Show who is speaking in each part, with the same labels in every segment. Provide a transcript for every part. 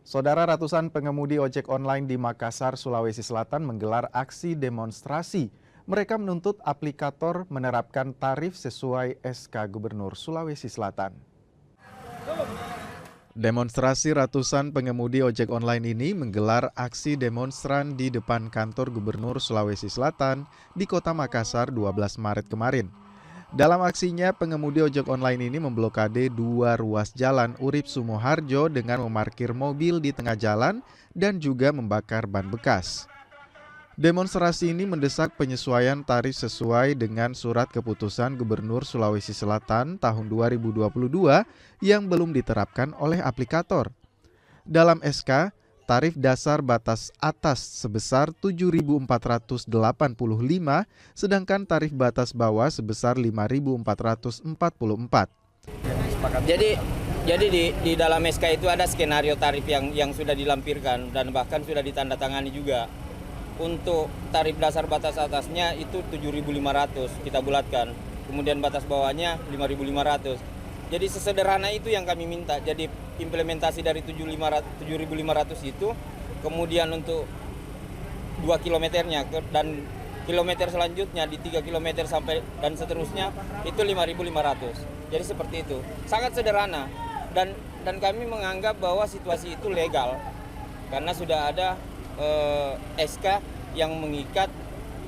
Speaker 1: Saudara, ratusan pengemudi ojek online di Makassar, Sulawesi Selatan menggelar aksi demonstrasi. Mereka menuntut aplikator menerapkan tarif sesuai SK Gubernur Sulawesi Selatan. Demonstrasi ratusan pengemudi ojek online ini menggelar aksi demonstran di depan kantor Gubernur Sulawesi Selatan di Kota Makassar 12 Maret kemarin. Dalam aksinya, pengemudi ojek online ini memblokade dua ruas jalan Urip Sumoharjo dengan memarkir mobil di tengah jalan dan juga membakar ban bekas. Demonstrasi ini mendesak penyesuaian tarif sesuai dengan Surat Keputusan Gubernur Sulawesi Selatan tahun 2022 yang belum diterapkan oleh aplikator. Dalam SK, tarif dasar batas atas sebesar 7.485, sedangkan tarif batas bawah sebesar 5.444.
Speaker 2: Jadi di dalam SK itu ada skenario tarif yang sudah dilampirkan dan bahkan sudah ditandatangani juga. Untuk tarif dasar batas atasnya itu 7.500 kita bulatkan. Kemudian batas bawahnya 5.500. Jadi sesederhana itu yang kami minta. Jadi implementasi dari 7.500 itu, kemudian untuk 2 kilometernya dan kilometer selanjutnya di 3 kilometer sampai dan seterusnya itu 5.500. Jadi seperti itu. Sangat sederhana dan kami menganggap bahwa situasi itu legal karena sudah ada SK yang mengikat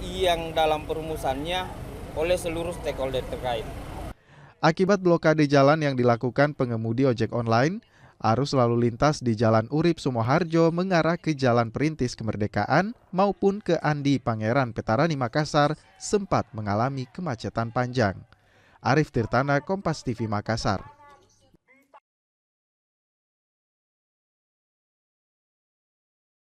Speaker 2: yang dalam perumusannya oleh seluruh stakeholder terkait.
Speaker 1: Akibat blokade jalan yang dilakukan pengemudi ojek online, arus lalu lintas di Jalan Urip Sumoharjo mengarah ke Jalan Perintis Kemerdekaan maupun ke Andi Pangeran Petarani Makassar sempat mengalami kemacetan panjang. Arif Tirtana, Kompas TV Makassar.